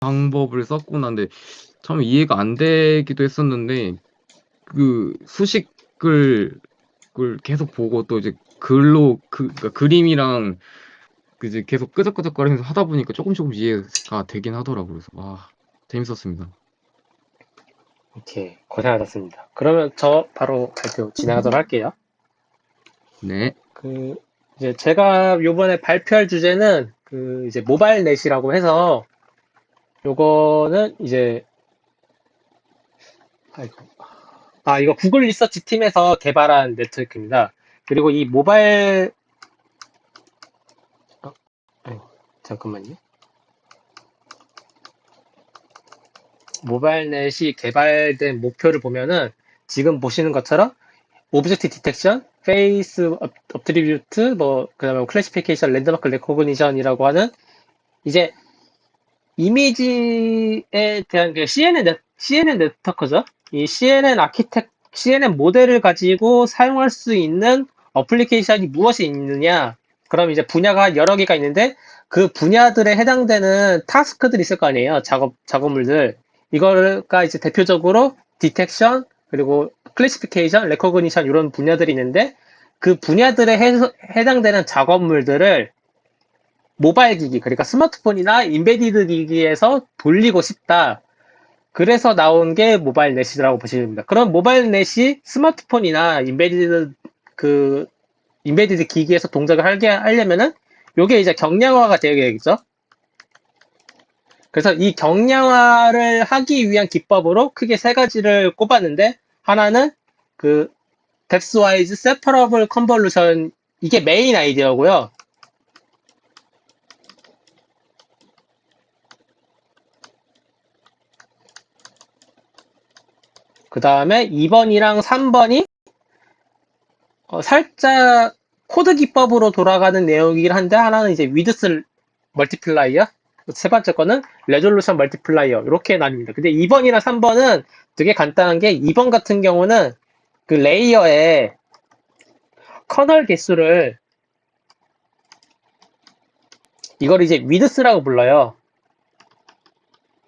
방법을 썼구나. 근데 처음에 이해가 안 되기도 했었는데 그 수식을 그걸 계속 보고 또 이제 글로 그러니까 그림이랑 그 이제 계속 끄적끄적거리면서 하다 보니까 조금 이해가 되긴 하더라고요. 그래서 와 재밌었습니다. 오케이, 고생하셨습니다. 그러면 저 바로 발표 진행하도록 할게요. 네. 그, 이제 제가 요번에 발표할 주제는 그 이제 모바일 넷이라고 해서 요거는 이제, 아이고. 이거 구글 리서치 팀에서 개발한 네트워크입니다. 그리고 이 어, 아이고, 잠깐만요. 모바일 넷이 개발된 목표를 보면은 지금 보시는 것처럼 오브젝트 디텍션, 페이스 업트리뷰트, 뭐, 그 다음에 클래시피케이션, 랜드마크 레코그니션이라고 하는 이제 이미지에 대한 그 CNN 네트워크죠. 이 CNN 모델을 가지고 사용할 수 있는 어플리케이션이 무엇이 있느냐. 그럼 이제 분야가 여러 개가 있는데 그 분야들에 해당되는 타스크들이 있을 거 아니에요. 작업물들. 이거가 이제 대표적으로 디텍션, 그리고 클래시피케이션, 레코그니션 이런 분야들이 있는데 그 분야들에 해당되는 작업물들을 모바일 기기, 그러니까 스마트폰이나 인베디드 기기에서 돌리고 싶다. 그래서 나온 게 모바일 넷이라고 보시면 됩니다. 그럼 모바일 넷이 스마트폰이나 그, 인베디드 기기에서 동작을 하려면은, 요게 이제 경량화가 되어야겠죠? 그래서 이 경량화를 하기 위한 기법으로 크게 세 가지를 꼽았는데, 하나는 그, 뎁스와이즈 세퍼러블 컨볼루션, 이게 메인 아이디어고요. 그 다음에 2번이랑 3번이 살짝 코드 기법으로 돌아가는 내용이긴 한데 하나는 이제 위드스 멀티플라이어, 세 번째 거는 레졸루션 멀티플라이어 이렇게 나뉩니다. 근데 2번이랑 3번은 되게 간단한 게 2번 같은 경우는 그 레이어의 커널 개수를 이걸 이제 위드스라고 불러요.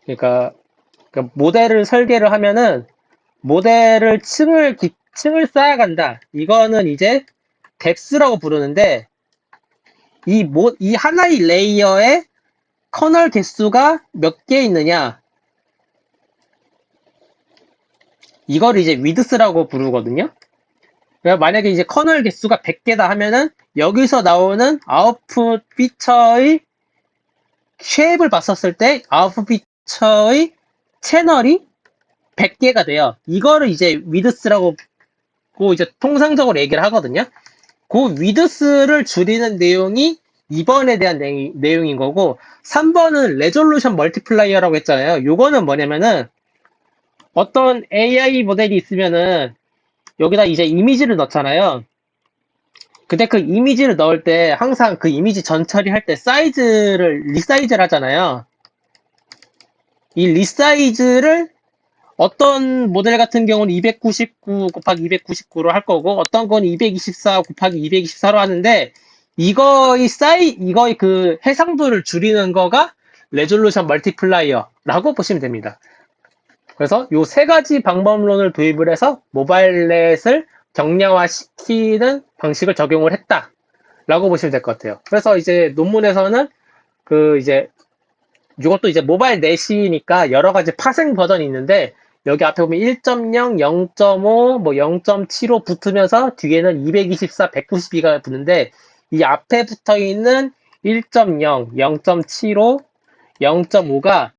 그러니까 모델을 설계를 하면은 모델을 층을 쌓아간다. 이거는 이제 뎁스라고 부르는데 이 하나의 레이어에 커널 개수가 몇 개 있느냐. 이걸 이제 위드스라고 부르거든요. 그러니까 만약에 이제 커널 개수가 100개다 하면은 여기서 나오는 아웃풋 피처의 쉐입을 봤었을 때 아웃풋 피처의 채널이 100개가 돼요. 이거를 이제 위드스라고 이제 통상적으로 얘기를 하거든요. 그 위드스를 줄이는 내용이 2번에 대한 내용인 거고 3번은 레졸루션 멀티플라이어라고 했잖아요. 요거는 뭐냐면은 어떤 AI 모델이 있으면은 여기다 이제 이미지를 넣잖아요. 근데 그 이미지를 넣을 때 항상 그 이미지 전 처리할 때 리사이즈를 하잖아요. 이 리사이즈를 어떤 모델 같은 경우는 299 곱하기 299로 할 거고 어떤 건 224 곱하기 224로 하는데 이거의 그 해상도를 줄이는 거가 레졸루션 멀티플라이어라고 보시면 됩니다. 그래서 요 세 가지 방법론을 도입을 해서 모바일 넷을 경량화시키는 방식을 적용을 했다라고 보시면 될 것 같아요. 그래서 이제 논문에서는 그 이제 이것도 이제 모바일 넷이니까 여러 가지 파생 버전이 있는데 여기 앞에 보면 1.0, 0.5, 뭐 0.75 붙으면서 뒤에는 224, 192가 붙는데 이 앞에 붙어 있는 1.0, 0.75, 0.5가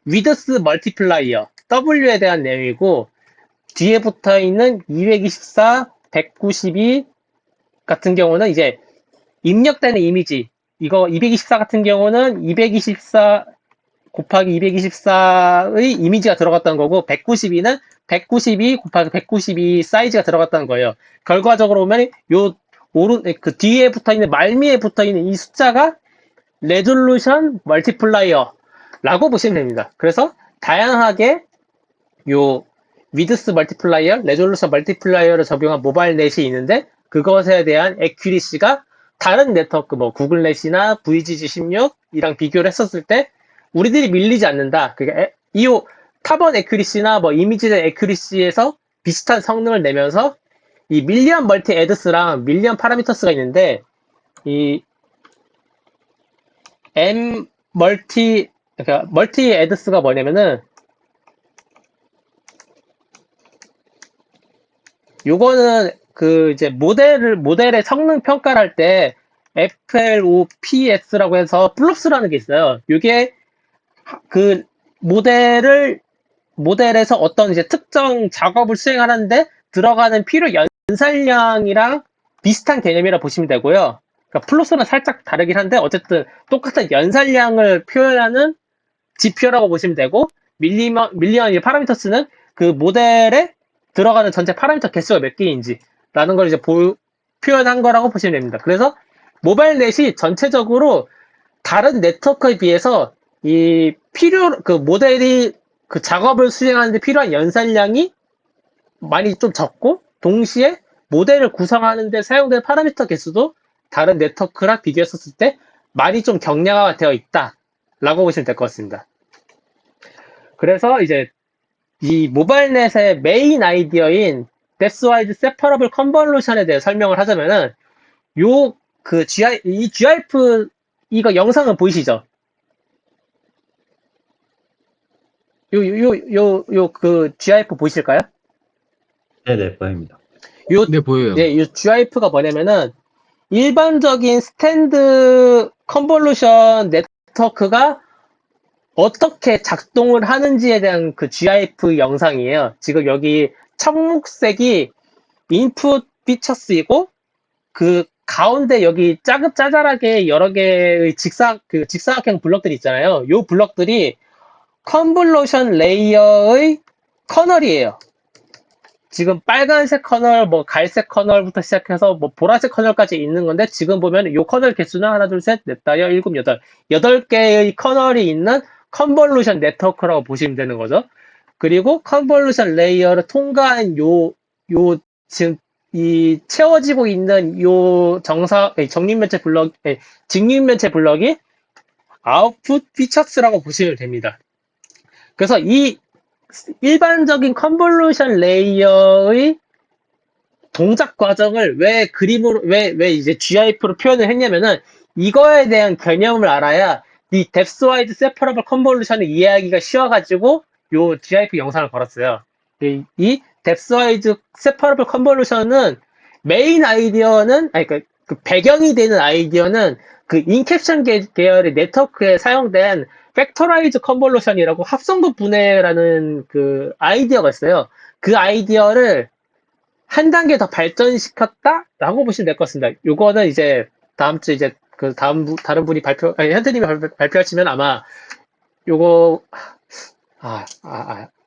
위드스 멀티플라이어 W에 대한 내용이고 뒤에 붙어 있는 224, 192 같은 경우는 이제 입력되는 이미지 이거 224 같은 경우는 224 곱하기 224의 이미지가 들어갔다는 거고 192는 192 곱하기 192 사이즈가 들어갔다는 거예요. 결과적으로 보면 그 뒤에 붙어 있는 말미에 붙어 있는 이 숫자가 레졸루션 멀티플라이어라고 보시면 됩니다. 그래서 다양하게 요 위드스 멀티플라이어, 레졸루션 멀티플라이어를 적용한 모바일 넷이 있는데 그것에 대한 액큐리시가 다른 네트워크 뭐 구글넷이나 VGG16이랑 비교를 했었을 때 우리들이 밀리지 않는다. 그러니까 이 카본 에큐리시나 뭐 이미지 에큐리시에서 비슷한 성능을 내면서 이 밀리언 멀티 에드스랑 밀리언 파라미터스가 있는데 이 M 멀티 그러니까 멀티 에드스가 뭐냐면은 요거는 그 이제 모델의 성능 평가를 할 때 FLOPS라고 해서 플롭스라는 게 있어요. 요게 그 모델에서 어떤 이제 특정 작업을 수행하는데 들어가는 필요 연산량이랑 비슷한 개념이라 보시면 되고요. 그러니까 플로스는 살짝 다르긴 한데 어쨌든 똑같은 연산량을 표현하는 지표라고 보시면 되고 밀리언 파라미터스는 그 모델에 들어가는 전체 파라미터 개수가 몇 개인지 라는 걸 이제 표현한 거라고 보시면 됩니다. 그래서 모바일 넷이 전체적으로 다른 네트워크에 비해서 그 모델이 그 작업을 수행하는데 필요한 연산량이 많이 좀 적고, 동시에 모델을 구성하는데 사용된 파라미터 개수도 다른 네트워크랑 비교했었을 때 많이 좀 경량화가 되어 있다라고 보시면 될 것 같습니다. 그래서 이제 이 모바일넷의 메인 아이디어인 데스와이즈 세퍼러블 컨볼루션에 대해 설명을 하자면은 이 GIF 이거 영상은 보이시죠? 그 GIF 보이실까요? 네네, 보입니다. 네, 보여요. 이 GIF가 뭐냐면은 일반적인 스탠드 컨볼루션 네트워크가 어떻게 작동을 하는지에 대한 그 GIF 영상이에요. 지금 여기 청록색이 인풋 피처스이고 그 가운데 여기 짜잘하게 여러 개의 직사각형 블럭들이 있잖아요. 이 블럭들이 컨볼루션 레이어의 커널이에요. 지금 빨간색 커널, 뭐 갈색 커널부터 시작해서 뭐 보라색 커널까지 있는 건데 지금 보면 이 커널 개수는 하나, 둘, 셋, 넷, 다섯, 일곱, 여덟 개의 커널이 있는 컨볼루션 네트워크라고 보시면 되는 거죠. 그리고 컨볼루션 레이어를 통과한 지금 이 채워지고 있는 직립면체 블럭이 아웃풋 피처스라고 보시면 됩니다. 그래서 이 일반적인 컨볼루션 레이어의 동작 과정을 왜 이제 GIF로 표현을 했냐면은 이거에 대한 개념을 알아야 이 뎁스와이즈 세퍼러블 컨볼루션을 이해하기가 쉬워가지고 요 GIF 영상을 걸었어요. 이 뎁스와이즈 세퍼러블 컨볼루션은 메인 아이디어는 그 배경이 되는 아이디어는 그 인캡션 계열의 네트워크에 사용된 팩터라이즈 컨볼루션이라고 합성도 분해라는 그 아이디어가 있어요. 그 아이디어를 한 단계 더 발전시켰다라고 보시면 될 것 같습니다. 요거는 이제 다음 주 이제 다른 분이 현태님이 발표하시면 아마 요거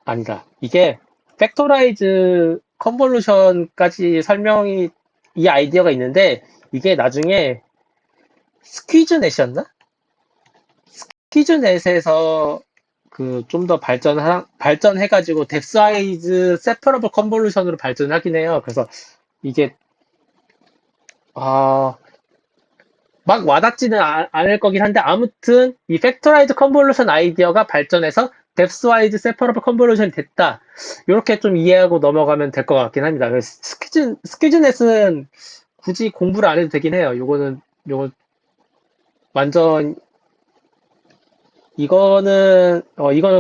아니다. 이게 팩토라이즈 컨볼루션까지 이 아이디어가 있는데 이게 나중에 스퀴즈넷이었나? 스퀴즈넷에서 그 좀 더 발전해가지고 뎁스와이즈 세퍼러블 컨볼루션으로 발전하긴 해요. 그래서 이게 막 와닿지는 않을 거긴 한데 아무튼 이 팩토라이즈 컨볼루션 아이디어가 발전해서 뎁스와이즈 세퍼러블 컨볼루션이 됐다. 이렇게 좀 이해하고 넘어가면 될 것 같긴 합니다. 스퀴즈넷은 굳이 공부를 안 해도 되긴 해요. 요거 완전 이거는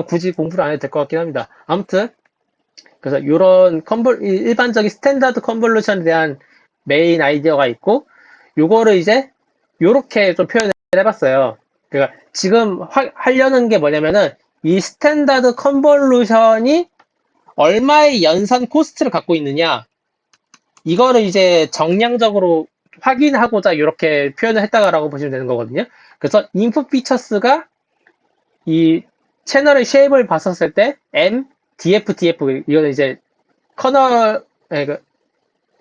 굳이 공부를 안 해도 될 것 같긴 합니다. 아무튼 그래서 이런 일반적인 스탠다드 컨볼루션에 대한 메인 아이디어가 있고 요거를 이제 요렇게 좀 표현을 해봤어요. 그러니까 지금 하려는 게 뭐냐면은 이 스탠다드 컨볼루션이 얼마의 연산 코스트를 갖고 있느냐 이거를 이제 정량적으로 확인하고자 이렇게 표현을 했다라고 보시면 되는 거거든요. 그래서 인풋 피처스가 이 채널의 쉐입을 봤었을 때 M, DF, 이거는 이제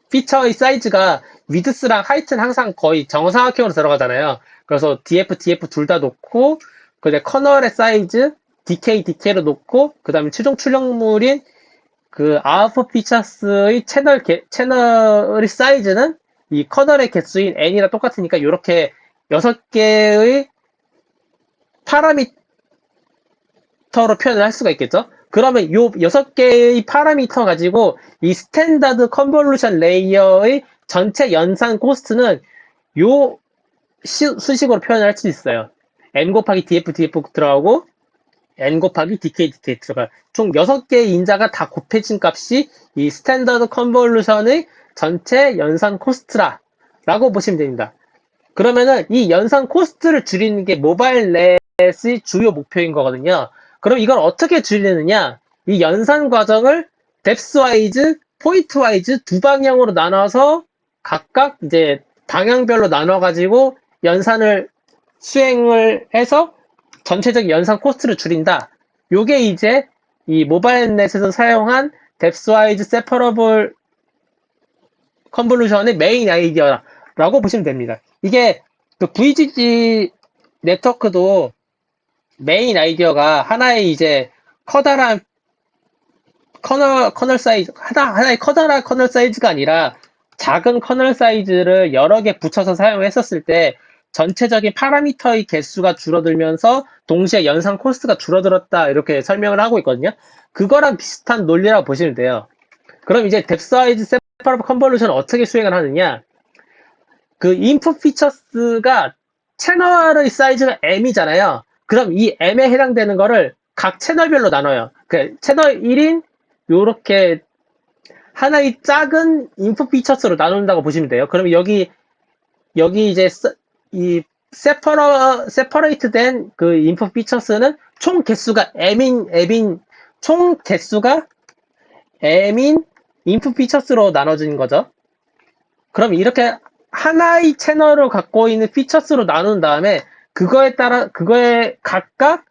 피처의 사이즈가 위드스랑 하이트는 항상 거의 정사각형으로 들어가잖아요. 그래서 DF 둘 다 놓고 그다음에 커널의 사이즈 DK로 놓고 그다음에 최종 출력물인 그 아웃풋 피처스의 채널의 사이즈는 이 커널의 개수인 n이랑 똑같으니까 이렇게 6개의 파라미터로 표현을 할 수가 있겠죠? 그러면 요 6개의 파라미터 가지고 이 스탠다드 컨볼루션 레이어의 전체 연산 코스트는 요 수식으로 표현을 할 수 있어요. n 곱하기 df 들어가고 n 곱하기 dk 들어가. 총 6개의 인자가 다 곱해진 값이 이 스탠다드 컨볼루션의 전체 연산 코스트라 라고 보시면 됩니다. 그러면은 이 연산 코스트를 줄이는 게 모바일 넷의 주요 목표인 거거든요. 그럼 이걸 어떻게 줄이느냐? 이 연산 과정을 뎁스와이즈, 포인트와이즈 두 방향으로 나눠서 각각 이제 방향별로 나눠가지고 연산을 수행을 해서 전체적인 연산 코스트를 줄인다. 요게 이제 이 모바일 넷에서 사용한 뎁스와이즈 세퍼러블 컨볼루션의 메인 아이디어라고 보시면 됩니다. 이게 그 VGG 네트워크도 메인 아이디어가 하나의 이제 커다란 커널 사이즈, 하나의 커다란 커널 사이즈가 아니라 작은 커널 사이즈를 여러 개 붙여서 사용했었을 때 전체적인 파라미터의 개수가 줄어들면서 동시에 연산 코스트가 줄어들었다 이렇게 설명을 하고 있거든요. 그거랑 비슷한 논리라고 보시면 돼요. 그럼 이제 뎁스와이즈 세퍼러블 컨볼루션을 어떻게 수행을 하느냐? 그 인풋 피처스가 채널의 사이즈가 m이잖아요. 그럼 이 m에 해당되는 거를 각 채널별로 나눠요. 그 채널 1인 요렇게 하나의 작은 인풋 피처스로 나눈다고 보시면 돼요. 그러면 여기 이제 이 세퍼레이트 된 그 인풋 피처스는 총 개수가 총 개수가 m인 인풋 피처스로 나눠진 거죠. 그럼 이렇게 하나의 채널을 갖고 있는 피처스로 나눈 다음에 그거에 각각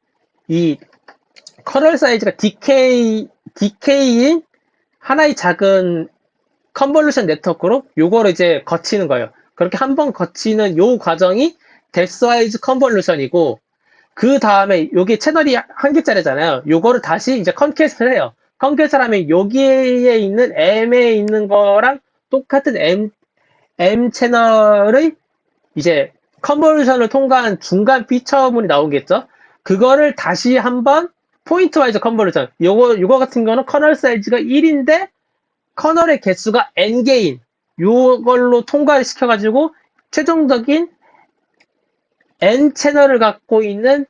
이 커널 사이즈가 DK인 하나의 작은 컨볼루션 네트워크로 요거를 이제 거치는 거예요. 그렇게 한번 거치는 요 과정이 뎁스와이즈 컨볼루션이고, 그 다음에 여기 채널이 한 개짜리잖아요. 요거를 다시 이제 컨캐스트를 해요. 컨캐스트를 하면 여기에 있는 M에 있는 거랑 똑같은 M 채널의 이제 컨볼루션을 통과한 중간 피처문이 나오겠죠. 그거를 다시 한번 포인트 와이즈 컨볼루션. 요거 같은 거는 커널 사이즈가 1인데 커널의 개수가 n개인. 요걸로 통과를 시켜가지고 최종적인 n 채널을 갖고 있는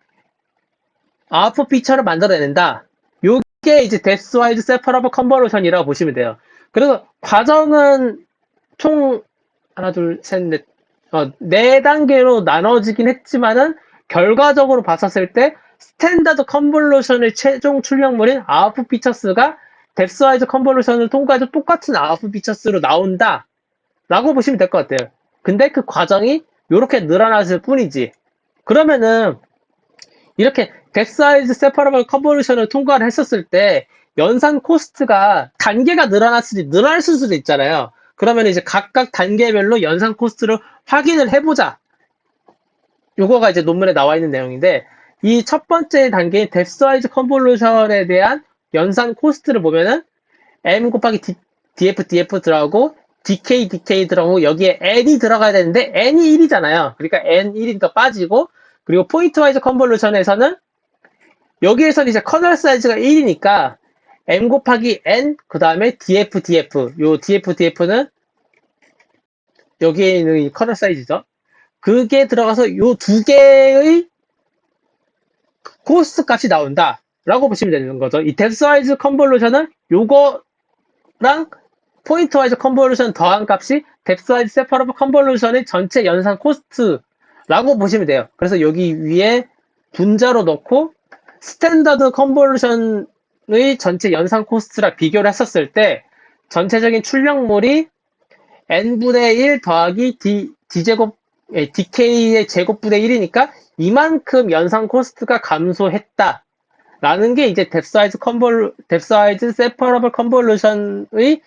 아웃풋 피처를 만들어낸다. 요게 이제 뎁스와이즈 세퍼러블 컨볼루션이라고 보시면 돼요. 그래서 과정은 총 하나, 둘, 셋, 넷, 4단계로 나눠지긴 했지만은 결과적으로 봤었을 때 스탠다드 컨볼루션의 최종 출력물인 아웃풋 피처스가 뎁스와이즈 컨볼루션을 통과해서 똑같은 아웃풋 피처스로 나온다 라고 보시면 될 것 같아요. 근데 그 과정이 이렇게 늘어났을 뿐이지. 그러면은 이렇게 뎁스와이즈 세퍼러블 컨볼루션을 통과를 했었을 때 연산 코스트가 단계가 늘어날 수도 있잖아요. 그러면 이제 각각 단계별로 연산 코스트를 확인을 해보자. 요거가 이제 논문에 나와 있는 내용인데, 이 첫 번째 단계인 뎁스와이즈 컨볼루션에 대한 연산 코스트를 보면은 m 곱하기 df 들어가고 dk 들어가고 여기에 n이 들어가야 되는데 n이 1이잖아요. 그러니까 n 1이니까 빠지고, 그리고 포인트와이즈 컨볼루션에서는 여기에서는 이제 커널 사이즈가 1이니까 m 곱하기 n 그 다음에 df 요 df는 여기에 있는 이 커널 사이즈죠. 그게 들어가서 요 두 개의 코스트 값이 나온다 라고 보시면 되는 거죠. 이 뎁스와이즈 컨볼루션은 요거랑 포인트와이즈 컨볼루션 더한 값이 뎁스와이즈 세퍼러블 컨볼루션의 전체 연산 코스트라고 보시면 돼요. 그래서 여기 위에 분자로 넣고 스탠다드 컨볼루션의 전체 연산 코스트랑 비교를 했었을 때 전체적인 출력물이 n분의 1 더하기 dk의 제곱분의 1이니까 이만큼 연산 코스트가 감소했다 라는 게 이제 뎁스와이즈 세퍼러블 컨볼루션의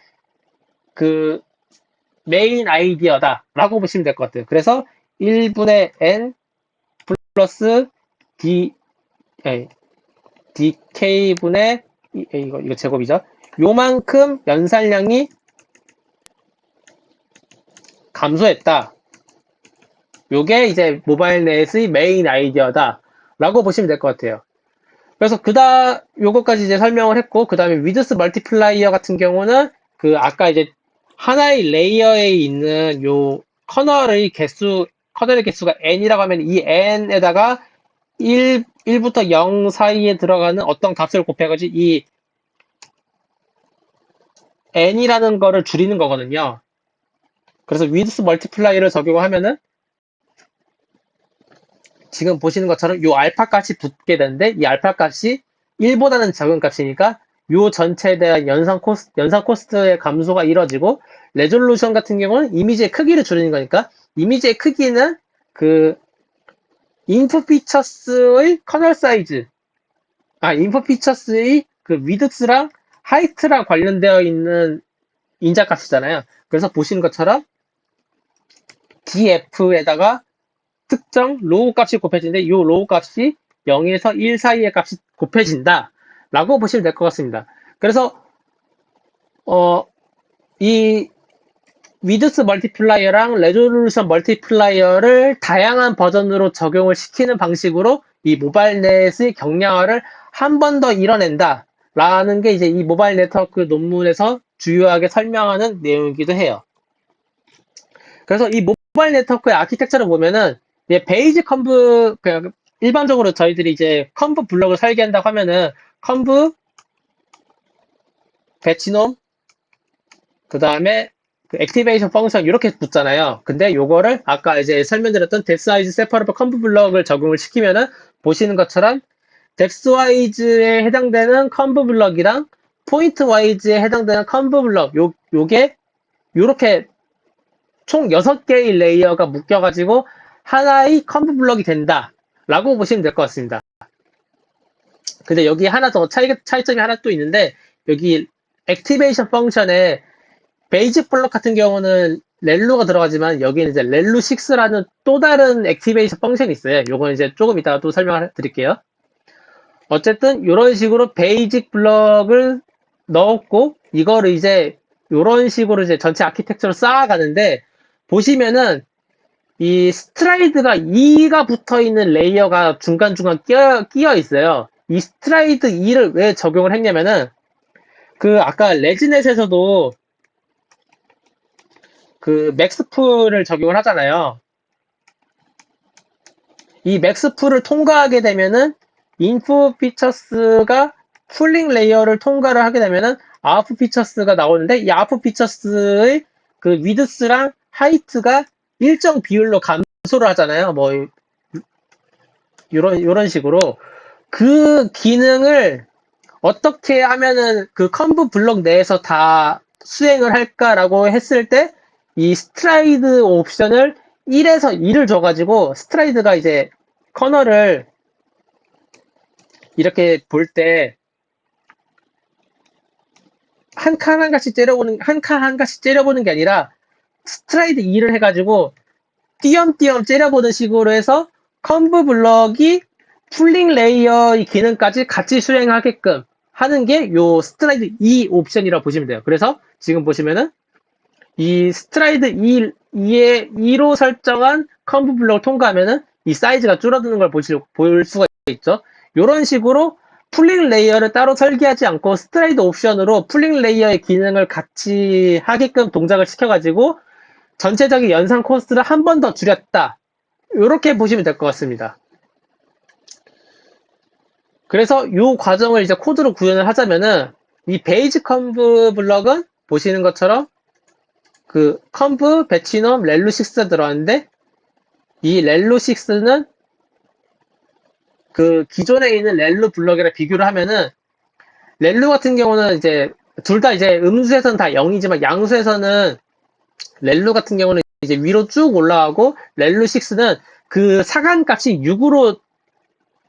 그 메인 아이디어다 라고 보시면 될 것 같아요. 그래서 1분의 n 플러스 dk분의 이거 제곱이죠. 요만큼 연산량이 감소했다. 요게 이제 모바일 넷의 메인 아이디어다 라고 보시면 될 것 같아요. 그래서 요거까지 이제 설명을 했고, 그 다음에 위드스 멀티플라이어 같은 경우는 그 아까 이제 하나의 레이어에 있는 요 커널의 개수가 n이라고 하면 이 n에다가 1부터 0 사이에 들어가는 어떤 값을 곱해가지고 이 n이라는 거를 줄이는 거거든요. 그래서 위드스 멀티플라이어를 적용하면은 지금 보시는 것처럼 요 알파 값이 붙게 되는데 이 알파 값이 1보다는 적은 값이니까 요 전체에 대한 연산 코스트의 감소가 이뤄지고 레졸루션 같은 경우는 이미지의 크기를 줄이는 거니까 이미지의 크기는 그 인풋 피처스의 커널 사이즈 인풋 피처스의 그 위드스랑 하이트랑 관련되어 있는 인자값이잖아요. 그래서 보시는 것처럼 df에다가 특정 로우 값이 곱해지는데 이 로우 값이 0에서 1 사이의 값이 곱해진다 라고 보시면 될 것 같습니다. 그래서 이 위드스 멀티플라이어랑 레졸루션 멀티플라이어를 다양한 버전으로 적용을 시키는 방식으로 이 모바일넷의 경량화를 한 번 더 이뤄낸다 라는 게 이제 이 모바일 네트워크 논문에서 주요하게 설명하는 내용이기도 해요. 그래서 이 모바일 네트워크의 아키텍처를 보면은 베이직 컨브, 그냥 일반적으로 저희들이 이제 컨브 블럭을 설계한다고 하면은 컨브, 배치놈, 그 다음에 그 액티베이션 펑션 이렇게 붙잖아요. 근데 요거를 아까 이제 설명드렸던 뎁스와이즈 세퍼러블 컨브 블럭을 적용을 시키면은 보시는 것처럼 뎁스와이즈에 해당되는 컨브 블럭이랑 포인트 와이즈에 해당되는 컨브 블럭 요게 요렇게 총 6개의 레이어가 묶여가지고 하나의 컨브 블럭이 된다 라고 보시면 될 것 같습니다. 근데 여기 하나 더 차이점이 하나 또 있는데 여기 액티베이션 펑션에 베이직 블럭 같은 경우는 렐루가 들어가지만 여기는 이제 렐루6라는 또 다른 액티베이션 펑션이 있어요. 요건 이제 조금 이따가 또 설명을 드릴게요. 어쨌든 이런 식으로 베이직 블럭을 넣었고 이거를 이제 이런 식으로 이제 전체 아키텍처로 쌓아가는데 보시면은 이 스트라이드가 2가 붙어 있는 레이어가 중간중간 끼어 있어요. 이 스트라이드 2를 왜 적용을 했냐면은 그 아까 레지넷에서도 그 맥스풀을 적용을 하잖아요. 이 맥스풀을 통과하게 되면은 인풋 피처스가 풀링 레이어를 통과를 하게 되면은 아웃풋 피처스가 나오는데 이 아웃풋 피처스의 그 위드스랑 하이트가 일정 비율로 감소를 하잖아요. 뭐 이런 식으로 그 기능을 어떻게 하면은 그 컨브 블록 내에서 다 수행을 할까라고 했을 때 이 스트라이드 옵션을 1에서 2를 줘가지고 스트라이드가 이제 커널을 이렇게 볼 때 한 칸 한 칸씩 째려보는 게 아니라 스트라이드 2를 해가지고 띄엄띄엄 째려보는 식으로 해서 컨브 블럭이 풀링 레이어의 기능까지 같이 수행하게끔 하는 게 요 스트라이드 2 옵션이라고 보시면 돼요. 그래서 지금 보시면은 이 스트라이드 2로 설정한 컨브 블럭을 통과하면은 이 사이즈가 줄어드는 걸 볼 수가 있죠. 이런 식으로 풀링 레이어를 따로 설계하지 않고 스트라이드 옵션으로 풀링 레이어의 기능을 같이 하게끔 동작을 시켜가지고 전체적인 연산 코스트를 한 번 더 줄였다. 이렇게 보시면 될 것 같습니다. 그래서 이 과정을 이제 코드로 구현을 하자면은 이 베이직 컨브 블럭은 보시는 것처럼 그 컨브, 배치놈, 렐루6가 들어왔는데 이 렐루6는 그 기존에 있는 렐루 블럭이랑 비교를 하면은 렐루 같은 경우는 이제 둘 다 이제 음수에서는 다 0이지만 양수에서는 렐루 같은 경우는 이제 위로 쭉 올라가고 렐루6는 그 상한값이 6으로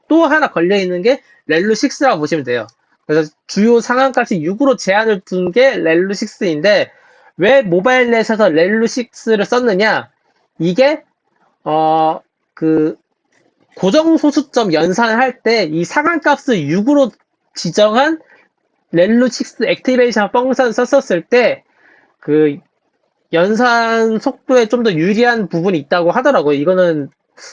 또 하나 걸려 있는 게 렐루6라고 보시면 돼요. 그래서 주요 상한값이 6으로 제한을 둔 게 렐루6인데 왜 모바일넷에서 렐루6를 썼느냐? 이게 그 고정 소수점 연산을 할 때 이 상한값을 6으로 지정한 렐루6 액티베이션 펑션 썼었을 때 그 연산 속도에 좀 더 유리한 부분이 있다고 하더라고요. 이거는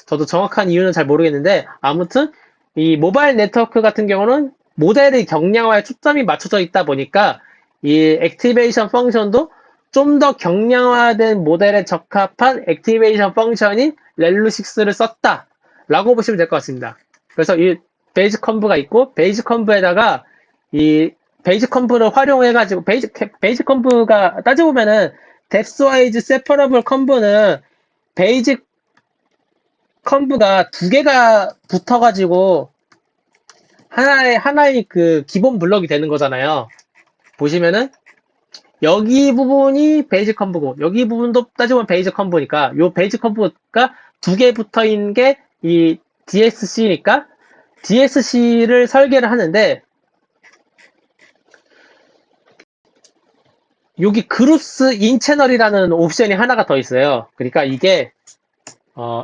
저도 정확한 이유는 잘 모르겠는데 아무튼 이 모바일 네트워크 같은 경우는 모델의 경량화에 초점이 맞춰져 있다 보니까 이 액티베이션 펑션도 좀 더 경량화된 모델에 적합한 액티베이션 펑션인 렐루6를 썼다라고 보시면 될 것 같습니다. 그래서 이 베이직 컴브가 있고 베이직 컴브에다가 이 베이직 컴브를 활용해가지고 베이직 컴브가 따지고 보면은 뎁스와이즈 세퍼러블 컴브는 베이직 컴브가 두 개가 붙어가지고 하나의 그 기본 블럭이 되는 거잖아요. 보시면은 여기 부분이 베이직 컴브고 여기 부분도 따지면 베이직 컴브니까 요 베이직 컴브가 두 개 붙어 있는 게 이 DSC니까 DSC를 설계를 하는데 여기 그룹스 인 채널이라는 옵션이 하나가 더 있어요. 그러니까 이게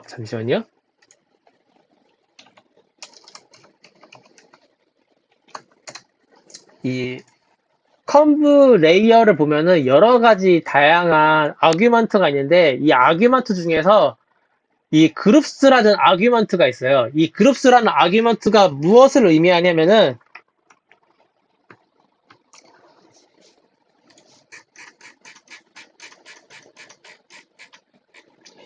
잠시만요. 이 컴브 레이어를 보면은 여러 가지 다양한 아규먼트가 있는데 이 아규먼트 중에서 이 그룹스라는 아규먼트가 있어요. 이 그룹스라는 아규먼트가 무엇을 의미하냐면은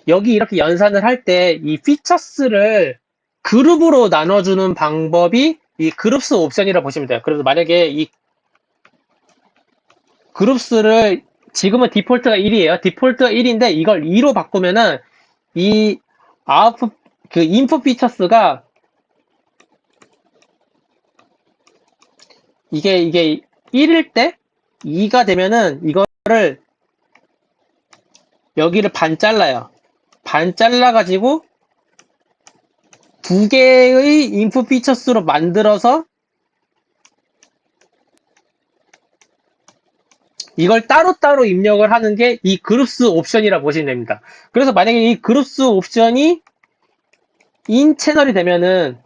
여기 이렇게 연산을 할 때 이 피처스를 그룹으로 나눠주는 방법이 이 그룹스 옵션이라고 보시면 돼요. 그래서 만약에 이 그룹스를 지금은 디폴트가 1이에요. 디폴트가 1인데 이걸 2로 바꾸면은 이 아웃풋 그 인풋 피처스가 이게 1일 때 2가 되면은 이거를 여기를 반 잘라요. 반 잘라가지고 두 개의 인풋 피처스로 만들어서 이걸 따로따로 입력을 하는 게 이 그룹스 옵션이라 보시면 됩니다. 그래서 만약에 이 그룹스 옵션이 인 채널이 되면은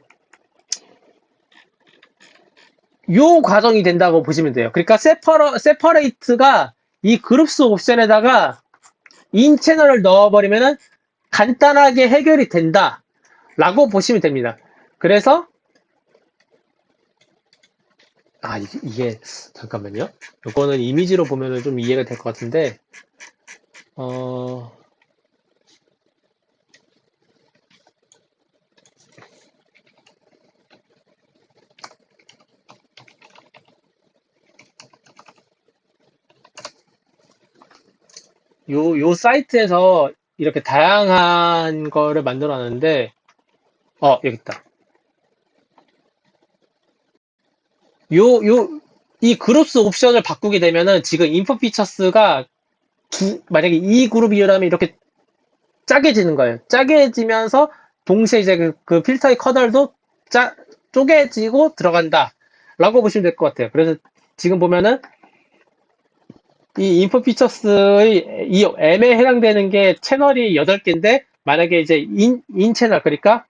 요 과정이 된다고 보시면 돼요. 그러니까 세퍼레이트가 이 그룹스 옵션에다가 인 채널을 넣어버리면은 간단하게 해결이 된다 라고 보시면 됩니다. 그래서 이게 잠깐만요. 이거는 이미지로 보면은 좀 이해가 될 것 같은데 요 사이트에서 이렇게 다양한 거를 만들어 놨는데 여기 있다. 이 그룹스 옵션을 바꾸게 되면은 지금 인풋 피처스가 만약에 이 그룹이라면 이렇게 짜게지는 거예요. 짜게지면서 동시에 이제 그 필터의 커널도 쪼개지고 들어간다 라고 보시면 될 것 같아요. 그래서 지금 보면은 이 인풋 피처스의 이 M에 해당되는 게 채널이 8개인데 만약에 이제 인 채널 그러니까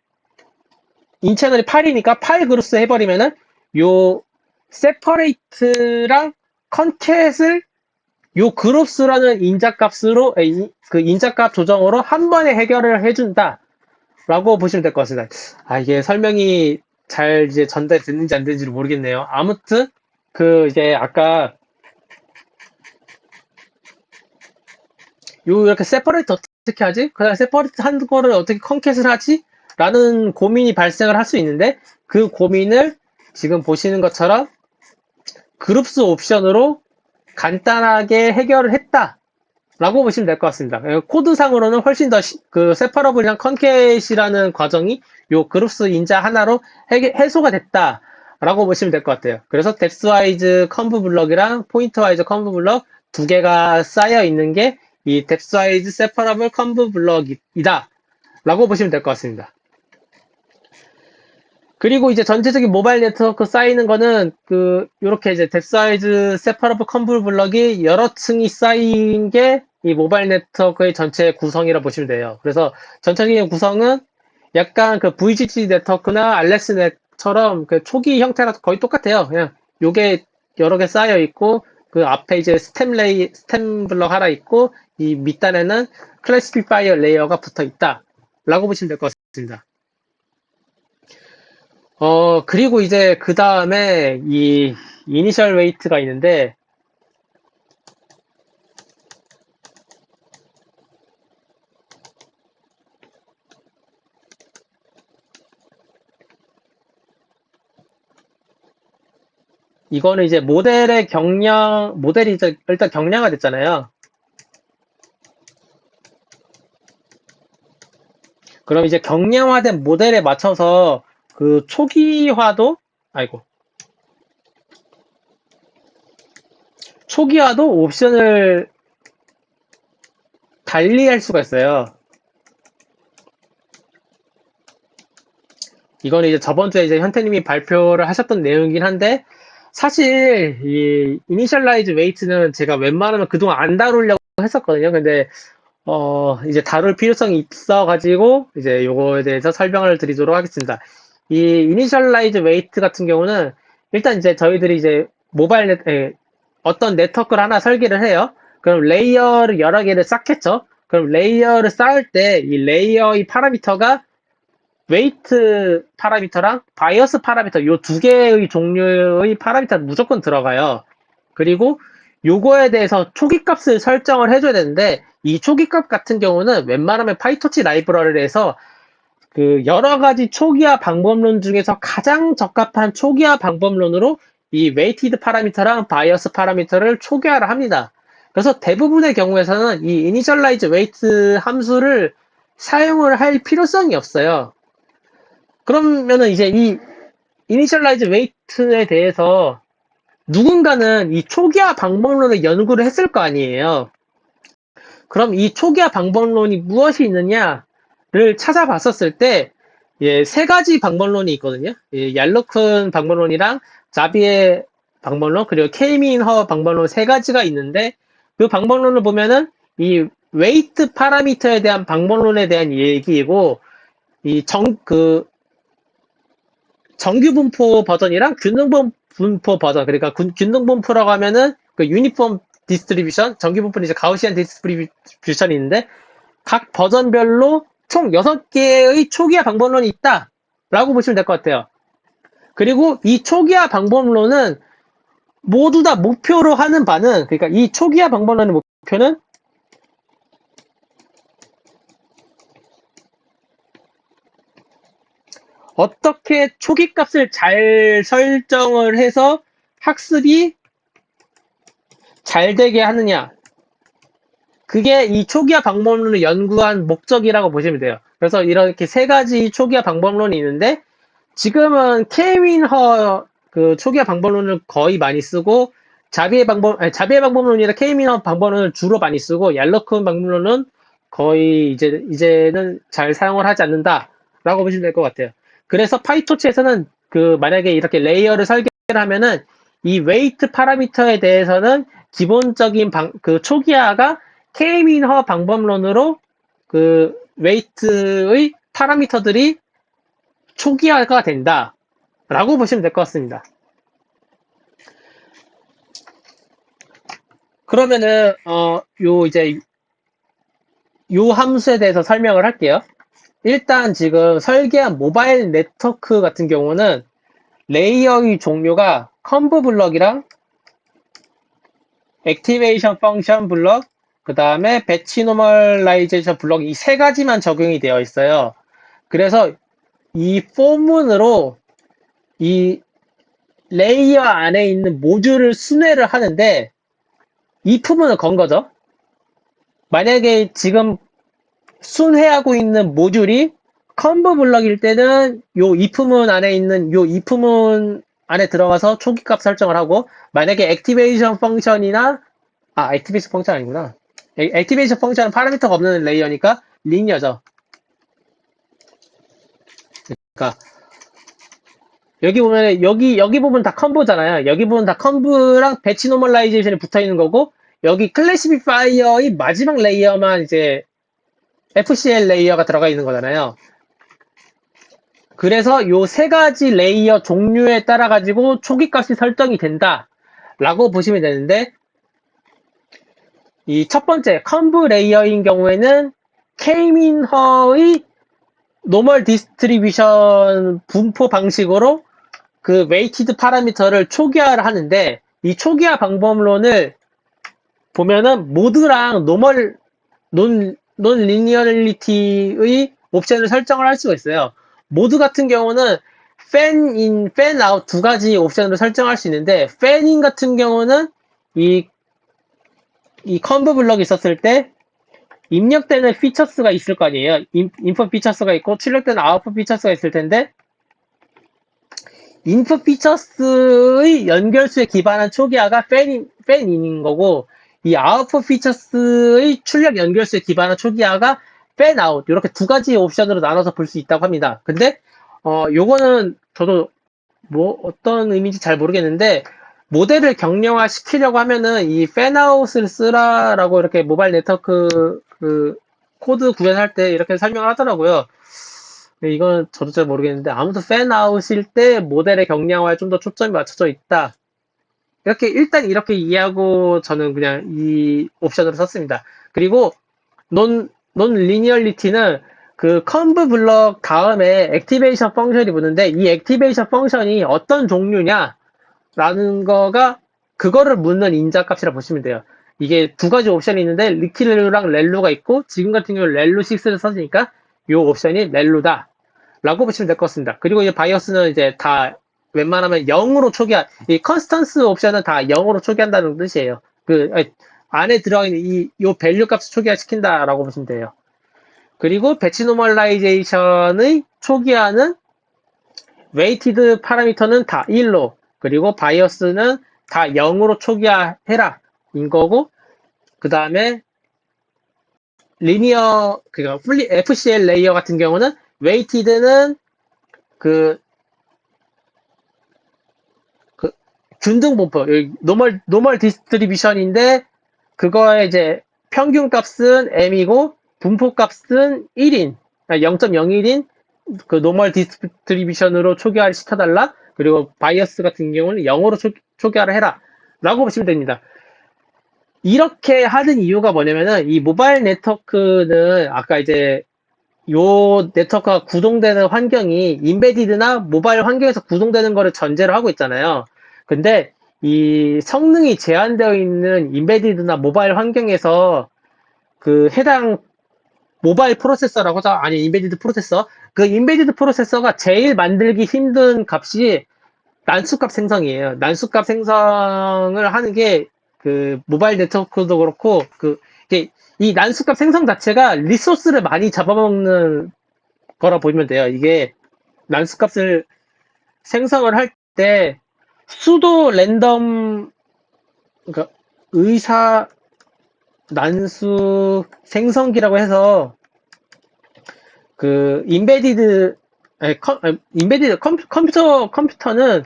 인 채널이 8이니까 8 그룹스 해버리면은 요 세퍼레이트랑 컨캣을 요 그룹스라는 인자값으로 그 인자값 조정으로 한 번에 해결을 해준다 라고 보시면 될 것 같습니다. 이게 설명이 잘 이제 전달이 됐는지 안 됐는지 모르겠네요. 아무튼 그 이제 아까 이렇게 세퍼레이트 어떻게 하지? 그다음 세퍼레이트 한 거를 어떻게 컨캣을 하지? 라는 고민이 발생을 할 수 있는데 그 고민을 지금 보시는 것처럼 그룹스 옵션으로 간단하게 해결을 했다 라고 보시면 될 것 같습니다. 코드상으로는 훨씬 더 그 세퍼러블이랑 컨캣이라는 과정이 요 그룹스 인자 하나로 해소가 됐다 라고 보시면 될 것 같아요. 그래서 뎁스와이즈 컴브 블럭이랑 포인트와이즈 컴브 블럭 두 개가 쌓여 있는 게 이 뎁스와이즈 세퍼러블 컴브 블럭이다 라고 보시면 될 것 같습니다. 그리고 이제 전체적인 모바일 네트워크 쌓이는 거는 요렇게 이제 뎁스와이즈 세퍼러블 컴브 블럭이 여러 층이 쌓인 게 이 모바일 네트워크의 전체 구성이라 보시면 돼요. 그래서 전체적인 구성은 약간 그 VGG 네트워크나 알렉스넷처럼 그 초기 형태랑 거의 똑같아요. 그냥 요게 여러 개 쌓여 있고 그 앞에 이제 스템 블럭 하나 있고 이 밑단에는 클래시피파이어 레이어가 붙어 있다 라고 보시면 될 것 같습니다. 그리고 이제 그 다음에 이 이니셜 웨이트가 있는데, 이거는 이제 모델이 이제 일단 경량화 됐잖아요. 그럼 이제 경량화된 모델에 맞춰서 그 초기화도 옵션을 달리할 수가 있어요. 이거는 이제 저번 주에 이제 현태님이 발표를 하셨던 내용이긴 한데, 사실 이 이니셜라이즈 웨이트는 제가 웬만하면 그동안 안 다루려고 했었거든요. 근데 이제 다룰 필요성이 있어가지고 이제 요거에 대해서 설명을 드리도록 하겠습니다. 이 이니셜라이즈 웨이트 같은 경우는 일단 이제 저희들이 이제 어떤 네트워크를 하나 설계를 해요. 그럼 레이어를 여러 개를 쌓겠죠. 그럼 레이어를 쌓을 때 이 레이어의 파라미터가 웨이트 파라미터랑 바이어스 파라미터 요 두 개의 종류의 파라미터 무조건 들어가요. 그리고 요거에 대해서 초기값을 설정을 해줘야 되는데 이 초기값 같은 경우는 웬만하면 파이토치 라이브러리에서 그 여러 가지 초기화 방법론 중에서 가장 적합한 초기화 방법론으로 이 웨이티드 파라미터랑 바이어스 파라미터를 초기화를 합니다. 그래서 대부분의 경우에서는 이 이니셜라이즈 웨이트 함수를 사용을 할 필요성이 없어요. 그러면은 이제 이 이니셜라이즈 웨이트에 대해서 누군가는 이 초기화 방법론을 연구를 했을 거 아니에요. 그럼 이 초기화 방법론이 무엇이 있느냐를 찾아봤었을 때, 예, 세 가지 방법론이 있거든요. 예, 얄로큰 방법론이랑 자비의 방법론, 그리고 케이민허 방법론 세 가지가 있는데, 그 방법론을 보면은 이 웨이트 파라미터에 대한 방법론에 대한 얘기이고, 정규 분포 버전이랑 균등 분포 버전, 그러니까 균등 분포라고 하면은 그 유니폼 디스트리뷰션, 정규 분포는 이제 가우시안 디스트리뷰션이 있는데 각 버전별로 총 6개의 초기화 방법론이 있다 라고 보시면 될 것 같아요. 그리고 이 초기화 방법론은 모두 다 목표로 하는 바는, 그러니까 이 초기화 방법론의 목표는 어떻게 초기값을 잘 설정을 해서 학습이 잘 되게 하느냐. 그게 이 초기화 방법론을 연구한 목적이라고 보시면 돼요. 그래서 이렇게 세 가지 초기화 방법론이 있는데, 지금은 케이민허 그 초기화 방법론을 거의 많이 쓰고, 자비의 방법론이나 케이민허 방법론을 주로 많이 쓰고, 얄로큰 방법론은 거의 이제는 잘 사용을 하지 않는다라고 보시면 될 것 같아요. 그래서 파이토치에서는 만약에 이렇게 레이어를 설계를 하면은 이 웨이트 파라미터에 대해서는 기본적인 초기화가 케이민허 방법론으로 그 웨이트의 파라미터들이 초기화가 된다 라고 보시면 될 것 같습니다. 그러면은 요 함수에 대해서 설명을 할게요. 일단 지금 설계한 모바일 네트워크 같은 경우는 레이어의 종류가 컨브 블럭이랑 액티베이션 펑션 블럭, 그 다음에 배치 노멀라이제이션 블럭, 이 세 가지만 적용이 되어 있어요. 그래서 이 포문으로 이 레이어 안에 있는 모듈을 순회를 하는데, 이 부분을 건 거죠. 만약에 지금 순회하고 있는 모듈이 컨브 블럭일 때는 요 이프문 안에 있는 요 이프문 안에 들어가서 초기값 설정을 하고, 만약에 액티베이션 펑션이나 액티베이션 펑션 아니구나. 액티베이션 펑션은 파라미터가 없는 레이어니까 리니어죠. 그러니까 여기 보면 여기 부분 다 컨브잖아요. 여기 부분 다 컨브랑 배치 노멀라이제이션이 붙어 있는 거고, 여기 클래시피파이어의 마지막 레이어만 이제 FCL 레이어가 들어가 있는 거잖아요. 그래서 요 세 가지 레이어 종류에 따라 가지고 초기값이 설정이 된다 라고 보시면 되는데, 이 첫 번째 컨브 레이어인 경우에는 케이민허의 노멀 디스트리뷰션 분포 방식으로 그 웨이티드 파라미터를 초기화를 하는데, 이 초기화 방법론을 보면은 모드랑 논 리니어리티의 옵션을 설정을 할 수가 있어요. 모드 같은 경우는 fan in, fan out 두 가지 옵션으로 설정할 수 있는데, fan in 같은 경우는 이 컨브 블럭이 있었을 때 입력되는 피처스가 있을 거 아니에요. 인풋 피처스가 있고 출력되는 아웃풋 피처스가 있을 텐데, 인풋 피처스의 연결수에 기반한 초기화가 fan-in인 거고, 이 아웃풋 피처스의 출력 연결수에 기반한 초기화가 fan-out, 이렇게 두 가지 옵션으로 나눠서 볼 수 있다고 합니다. 근데 요거는 저도 뭐 어떤 의미인지 잘 모르겠는데, 모델을 경량화 시키려고 하면은 이 fan-out을 쓰라라고 이렇게 모바일 네트워크 그 코드 구현할 때 이렇게 설명을 하더라고요. 이건 저도 잘 모르겠는데, 아무튼 팬아웃일 때 모델의 경량화에 좀 더 초점이 맞춰져 있다. 일단 이렇게 이해하고 저는 그냥 이 옵션으로 썼습니다. 그리고 논 리니얼리티는 그 컨브 블럭 다음에 액티베이션 펑션이 붙는데, 이 액티베이션 펑션이 어떤 종류냐 라는 거가 그거를 묻는 인자값이라 보시면 돼요. 이게 두 가지 옵션이 있는데 리킬루랑 렐루가 있고, 지금 같은 경우 렐루 6를 썼으니까 이 옵션이 렐루다 라고 보시면 될 것 같습니다. 그리고 이 바이어스는 이제 다 웬만하면 0으로 초기화, 이 컨스턴스 옵션은 다 0으로 초기한다는 뜻이에요. 안에 들어가 있는 요 밸류 값을 초기화시킨다라고 보시면 돼요. 그리고 배치 노멀라이제이션의 초기화는 웨이티드 파라미터는 다 1로, 그리고 바이어스는 다 0으로 초기화해라 인 거고, 그 다음에 리니어, 그니까 FCL 레이어 같은 경우는 웨이티드는 그 균등 분포, 노멀 디스트리뷰션인데, 그거의 이제 평균 값은 m이고 분포 값은 1인, 0.01인 그 노멀 디스트리뷰션으로 초기화를 시켜달라. 그리고 바이어스 같은 경우는 0으로 초기화를 해라 라고 보시면 됩니다. 이렇게 하는 이유가 뭐냐면은, 이 모바일 네트워크는 아까 이제 요 네트워크가 구동되는 환경이 인베디드나 모바일 환경에서 구동되는 거를 전제로 하고 있잖아요. 근데 이 성능이 제한되어 있는 인베디드나 모바일 환경에서 그 해당 모바일 프로세서라고 하죠. 아니, 인베디드 프로세서. 그 인베디드 프로세서가 제일 만들기 힘든 값이 난수값 생성이에요. 난수값 생성을 하는 게 그 모바일 네트워크도 그렇고, 이 난수값 생성 자체가 리소스를 많이 잡아먹는 거라 보시면 돼요. 이게 난수값을 생성을 할 때 수도 랜덤, 그러니까 의사 난수 생성기라고 해서 그 인베디드 컴퓨터는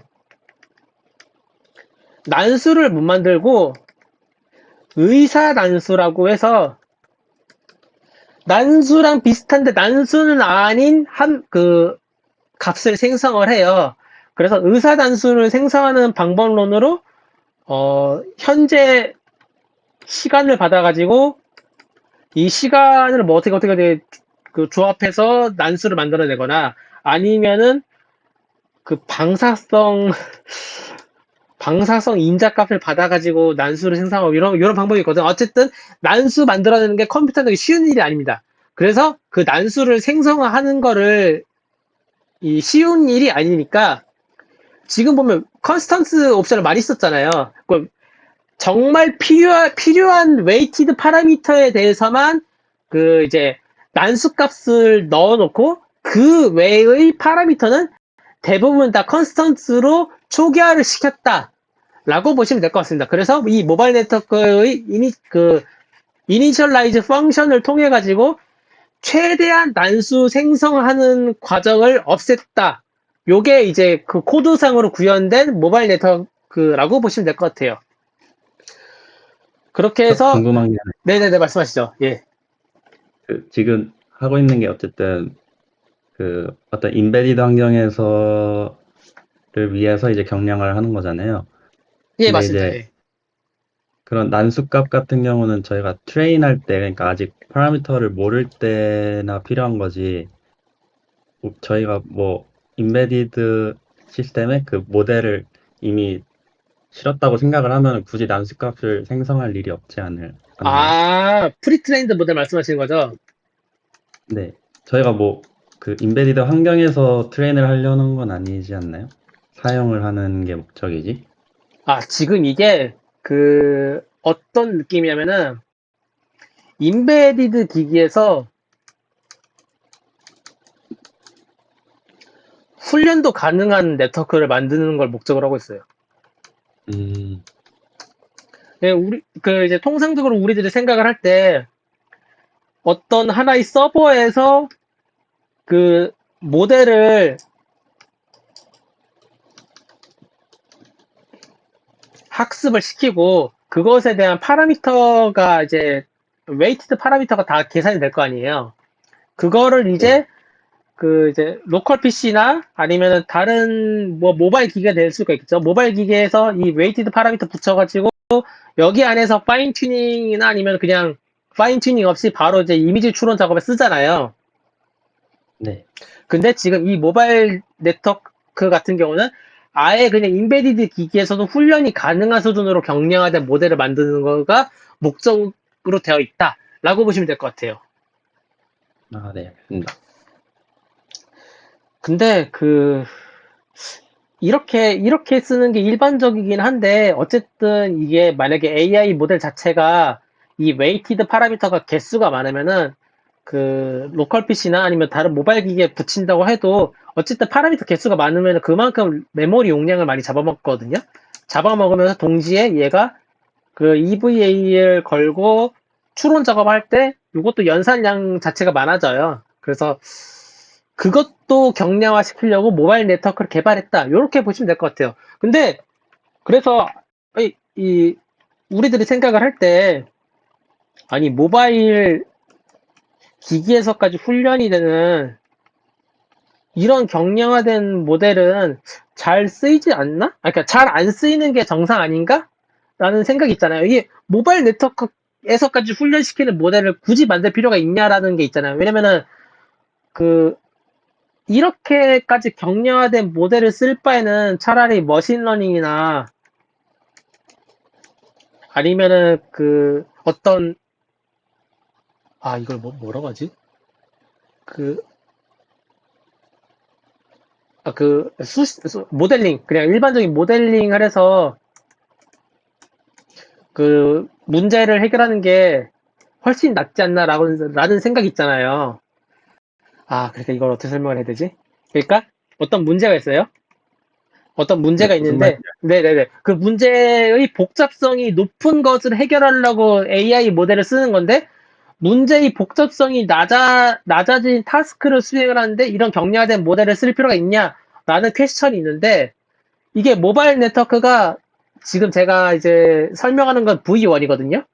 난수를 못 만들고 의사 난수라고 해서 난수랑 비슷한데 난수는 아닌 그 값을 생성을 해요. 그래서 의사 단수를 생성하는 방법론으로 현재 시간을 받아가지고 이 시간을 뭐 어떻게 그 조합해서 난수를 만들어내거나, 아니면은 그 방사성 인자값을 받아가지고 난수를 생성하고 이런 방법이 있거든. 어쨌든 난수 만들어내는 게 컴퓨터는 쉬운 일이 아닙니다. 그래서 그 난수를 생성하는 거를 이 쉬운 일이 아니니까, 지금 보면 컨스턴스 옵션을 많이 썼잖아요. 정말 필요한 웨이티드 파라미터에 대해서만 그 이제 난수 값을 넣어놓고, 그 외의 파라미터는 대부분 다 컨스턴스로 초기화를 시켰다 라고 보시면 될 것 같습니다. 그래서 이 모바일 네트워크의 이니셜라이즈 펑션을 통해 가지고 최대한 난수 생성하는 과정을 없앴다. 요게 이제 그 코드상으로 구현된 모바일 네트워크라고 보시면 될 것 같아요. 그렇게 해서, 궁금한 게 네네네, 말씀하시죠. 예. 지금 하고 있는 게 어쨌든 그 어떤 인베디드 환경에서를 위해서 이제 경량화를 하는 거잖아요. 예, 근데 맞습니다. 이제 예. 그런 난수값 같은 경우는 저희가 트레인할 때, 그러니까 아직 파라미터를 모를 때나 필요한 거지, 저희가 뭐 인베디드 시스템에 그 모델을 이미 실었다고 생각을 하면 굳이 난수값을 생성할 일이 없지 않나요? 아, 프리트레인드 모델 말씀하시는 거죠? 네. 저희가 뭐 그 인베디드 환경에서 트레인을 하려는 건 아니지 않나요? 사용을 하는 게 목적이지. 아, 지금 이게 어떤 느낌이냐면은 인베디드 기기에서 훈련도 가능한 네트워크를 만드는 걸 목적으로 하고 있어요. 음, 예, 이제 통상적으로 우리들이 생각을 할 때 어떤 하나의 서버에서 그 모델을 학습을 시키고 그것에 대한 파라미터가 이제 웨이티드 파라미터가 다 계산이 될 거 아니에요. 그거를 네. 이제 로컬 PC나 아니면은 다른 뭐 모바일 기기가 될 수가 있겠죠. 모바일 기기에서 이 웨이티드 파라미터 붙여가지고 여기 안에서 파인 튜닝이나 아니면 그냥 파인 튜닝 없이 바로 이제 이미지 추론 작업에 쓰잖아요. 네. 근데 지금 이 모바일 네트워크 같은 경우는 아예 그냥 인베디드 기기에서도 훈련이 가능한 수준으로 경량화된 모델을 만드는 거가 목적으로 되어 있다라고 보시면 될 것 같아요. 아, 네. 알겠습니다. 근데 이렇게 쓰는 게 일반적이긴 한데, 어쨌든 이게 만약에 AI 모델 자체가 이 웨이티드 파라미터가 개수가 많으면은, 로컬 PC나 아니면 다른 모바일 기기에 붙인다고 해도, 어쨌든 파라미터 개수가 많으면 그만큼 메모리 용량을 많이 잡아먹거든요? 잡아먹으면서 동시에 얘가 EVA를 걸고 추론 작업할 때, 이것도 연산량 자체가 많아져요. 그래서, 그것도 경량화 시키려고 모바일 네트워크를 개발했다. 이렇게 보시면 될 것 같아요. 근데 그래서 우리들이 생각을 할 때 아니 모바일 기기에서까지 훈련이 되는 이런 경량화된 모델은 잘 쓰이지 않나? 그러니까 잘 안 쓰이는 게 정상 아닌가? 라는 생각이 있잖아요. 이게 모바일 네트워크에서까지 훈련시키는 모델을 굳이 만들 필요가 있냐라는 게 있잖아요. 왜냐면은 그 이렇게까지 경량화된 모델을 쓸 바에는 차라리 머신러닝이나 아니면은 이걸 뭐라고 하지? 그, 모델링, 그냥 일반적인 모델링을 해서 문제를 해결하는 게 훨씬 낫지 라는 생각이 있잖아요. 그러니까 이걸 어떻게 설명을 해야 되지? 그러니까 어떤 문제가 있어요. 어떤 네, 문제가 무슨 말인지 있는데, 네네네. 그 문제의 복잡성이 높은 것을 해결하려고 AI 모델을 쓰는 건데, 문제의 복잡성이 낮아진 타스크를 수행을 하는데, 이런 경량화된 모델을 쓸 필요가 있냐라는 퀘스천이 있는데, 이게 모바일 네트워크가 지금 제가 이제 설명하는 건 V1이거든요?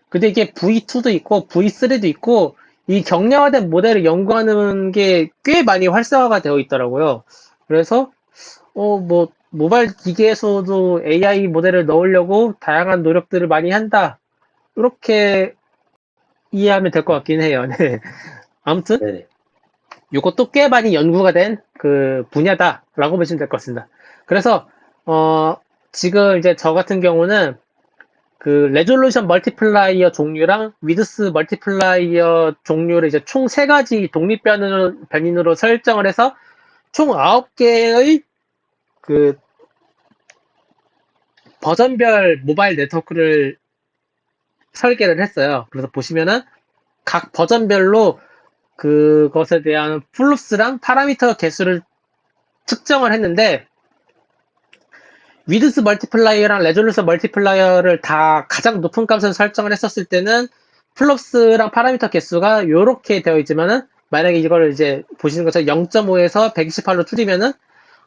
근데 이게 V2도 있고, V3도 있고, 이 경량화된 모델을 연구하는 게 꽤 많이 활성화가 되어 있더라고요. 그래서 모바일 기기에서도 AI 모델을 넣으려고 다양한 노력들을 많이 한다. 이렇게 이해하면 될 것 같긴 해요. 네. 아무튼, 네네. 이것도 꽤 많이 연구가 된 분야다라고 보시면 될 것 같습니다. 그래서, 지금 이제 저 같은 경우는 레졸루션 멀티플라이어 종류랑 위드스 멀티플라이어 종류를 이제 총 3가지 변인으로 설정을 해서 총 9개의 버전별 모바일 네트워크를 설계를 했어요. 그래서 보시면은 각 버전별로 그것에 대한 플롭스랑 파라미터 개수를 측정을 했는데 위드스 멀티플라이어랑 레졸루션 멀티플라이어를 다 가장 높은 값을 설정을 했었을 때는 플롭스랑 파라미터 개수가 이렇게 되어 있지만은 만약에 이걸 이제 보시는 것처럼 0.5에서 128로 줄이면은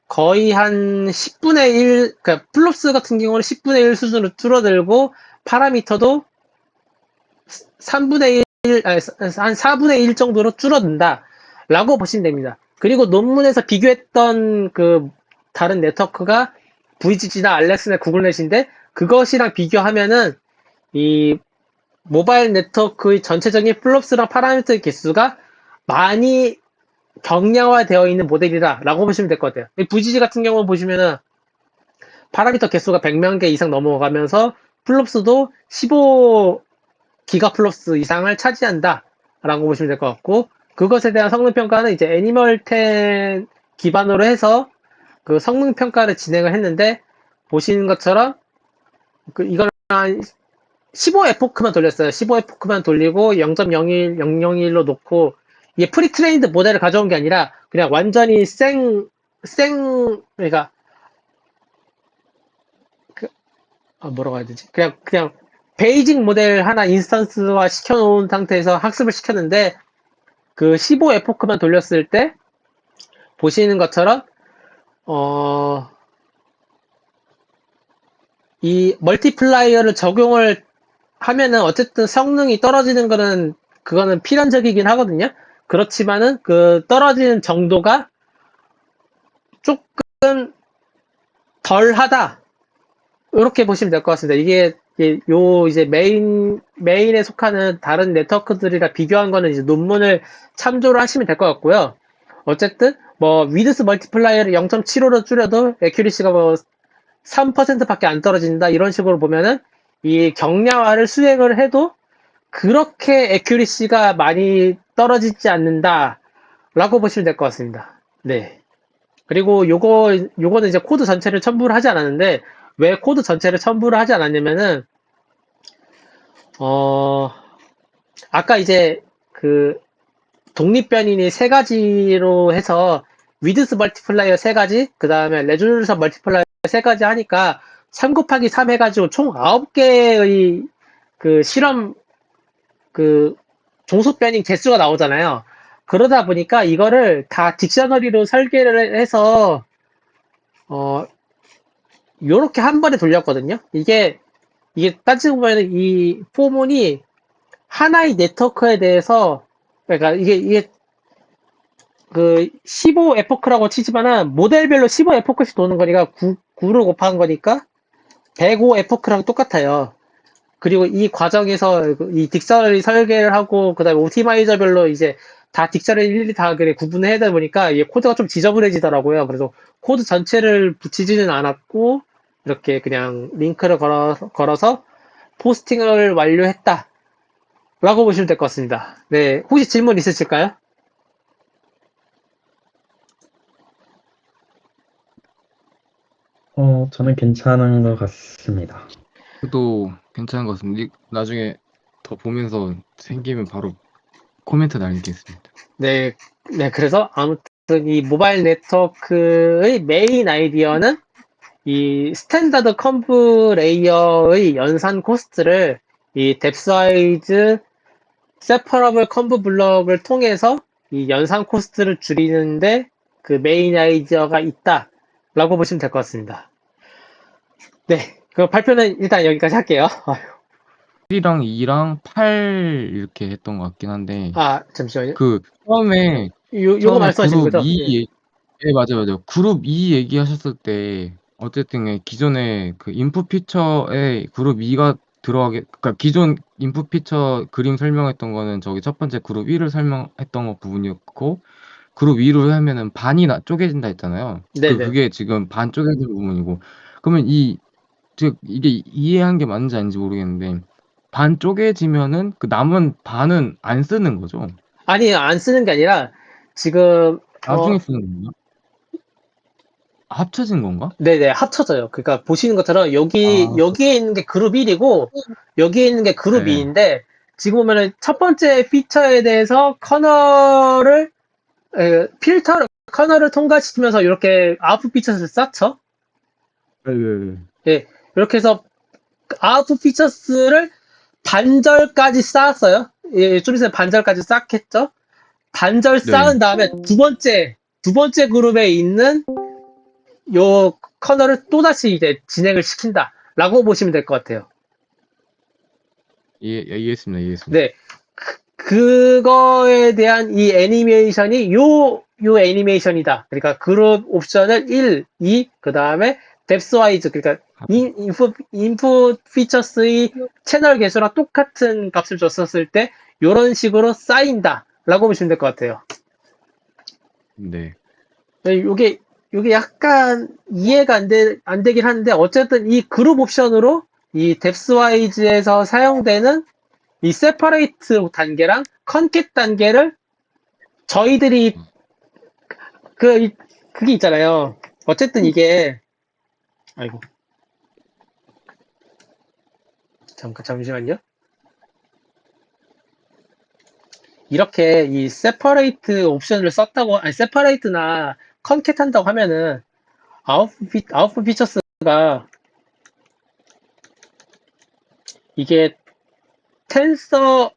거의 한 10분의 1, 그러니까 플롭스 같은 경우는 10분의 1 수준으로 줄어들고 파라미터도 3분의 1, 한 4분의 1 정도로 줄어든다. 라고 보시면 됩니다. 그리고 논문에서 비교했던 다른 네트워크가 VGG나 알렉스나 구글넷인데 그것이랑 비교하면은 이 모바일 네트워크의 전체적인 플롭스랑 파라미터의 개수가 많이 경량화되어 있는 모델이다라고 보시면 될 것 같아요. 이 VGG 같은 경우 보시면은 파라미터 개수가 100만 개 이상 넘어가면서 플롭스도 15 기가플롭스 이상을 차지한다라고 보시면 될 것 같고, 그것에 대한 성능 평가는 이제 애니멀 10 기반으로 해서 그 성능 평가를 진행을 했는데, 보시는 것처럼 이걸 한 15 에포크만 돌렸어요. 15 에포크만 돌리고 0.01, 001로 놓고, 이게 프리트레인드 모델을 가져온 게 아니라 그냥 완전히 그러니까 뭐라고 해야 되지? 그냥 베이직 모델 하나 인스턴스화 시켜놓은 상태에서 학습을 시켰는데, 그 15 에포크만 돌렸을 때 보시는 것처럼 이 멀티플라이어를 적용을 하면은 어쨌든 성능이 떨어지는 거는 그거는 필연적이긴 하거든요. 그렇지만은 그 떨어지는 정도가 조금 덜하다, 이렇게 보시면 될 것 같습니다. 이게 이제 메인에 속하는 다른 네트워크들이랑 비교한 거는 이제 논문을 참조를 하시면 될 것 같고요. 어쨌든 뭐 위드스 멀티플라이어를 0.75로 줄여도 애큐리시가 뭐 3%밖에 안 떨어진다, 이런 식으로 보면은 이 경량화를 수행을 해도 그렇게 애큐리시가 많이 떨어지지 않는다라고 보시면 될 것 같습니다. 네. 그리고 요거는 이제 코드 전체를 첨부를 하지 않았는데, 왜 코드 전체를 첨부를 하지 않았냐면은, 아까 이제 그 독립변인이 세 가지로 해서 위드스 멀티플라이어 세 가지, 그 다음에 레졸루션 멀티플라이어 세 가지 하니까 3 곱하기 3 해가지고 총 9개의 그 실험 그 종속변인 개수가 나오잖아요. 그러다 보니까 이거를 다 딕셔너리로 설계를 해서 요렇게 한 번에 돌렸거든요. 이게 따지고 보면 이 포문이 하나의 네트워크에 대해서, 그러니까 이게 그 15 에포크라고 치지만은 모델별로 15 에포크씩 도는 거니까 9로 곱한 거니까 105 에포크랑 똑같아요. 그리고 이 과정에서 이 딕셔너리 설계를 하고, 그 다음에 오티마이저별로 이제 다 딕셔너리 일일이 다 그래 구분을 해야 되다 보니까 이게 코드가 좀 지저분해지더라고요. 그래서 코드 전체를 붙이지는 않았고, 이렇게 그냥 링크를 걸어서 포스팅을 완료했다 라고 보시면 될 것 같습니다. 네, 혹시 질문 있으실까요? 저는 괜찮은 것 같습니다. 그것도 괜찮은 것 같습니다. 나중에 더 보면서 생기면 바로 코멘트 남기겠습니다. 네, 네, 그래서 아무튼 이 모바일 네트워크의 메인 아이디어는 이 스탠다드 컴프 레이어의 연산 코스트를 이 뎁스와이즈 세퍼러블 컴프 블럭을 통해서 이 연산 코스트를 줄이는데 그 메인 아이디어가 있다라고 보시면 될 것 같습니다. 네, 그 발표는 일단 여기까지 할게요. 1이랑 2랑 8 이렇게 했던 것 같긴 한데, 잠시만요. 그 처음에 요거 말씀하시는 그룹 거죠? 2 예. 예, 맞아요. 그룹 2 얘기하셨을 때 어쨌든 기존에 그 인풋 피처에 그룹 2가 들어가게, 그러니까 기존 인풋 피처 그림 설명했던 거는 저기 첫 번째 그룹 1을 설명했던 거 부분이었고, 그룹 2로 하면은 반이 쪼개진다 했잖아요. 네네. 그게 지금 반 쪼개진 부분이고, 그러면 즉 이게 이해한 게 맞는지 아닌지 모르겠는데, 반 쪼개지면은 그 남은 반은 안 쓰는 거죠? 아니요, 안 쓰는 게 아니라 지금 나중에 쓰는 건가? 합쳐진 건가? 네네, 합쳐져요. 그러니까 보시는 것처럼 아, 여기에 있는 게 그룹 1이고 여기에 있는 게 그룹 네. 2인데, 지금 보면은 첫 번째 피처에 대해서 커널을 통과시키면서 이렇게 아웃풋 피처스를 쌓죠. 네. 예, 이렇게 해서 아웃풋 피처스를 반절까지 쌓았어요. 예, 좀 있으면 반절까지 쌓겠죠. 반절 네. 쌓은 다음에 두 번째 그룹에 있는 요 커널을 또다시 이제 진행을 시킨다라고 보시면 될 것 같아요. 이해했습니다. 이해했습니다. 네. 그거에 대한 이 애니메이션이 요 애니메이션이다. 그러니까 그룹 옵션을 1, 2, 그 다음에 뎁스와이즈, 그러니까 인풋 피처스의 채널 개수랑 똑같은 값을 줬었을 때 요런 식으로 쌓인다라고 보시면 될 것 같아요. 네. 요게, 요게 약간 이해가 안 되긴 하는데, 어쨌든 이 그룹 옵션으로 이 뎁스와이즈에서 사용되는 이 세퍼레이트 단계랑 컨캣 단계를 저희들이 그, 그게 있잖아요. 어쨌든 이게, 아이고, 잠시만요. 이렇게 이 세퍼레이트 옵션을 썼다고, 아니, 세퍼레이트나 컨캣 한다고 하면은, 아웃풋 피처스가 이게 텐서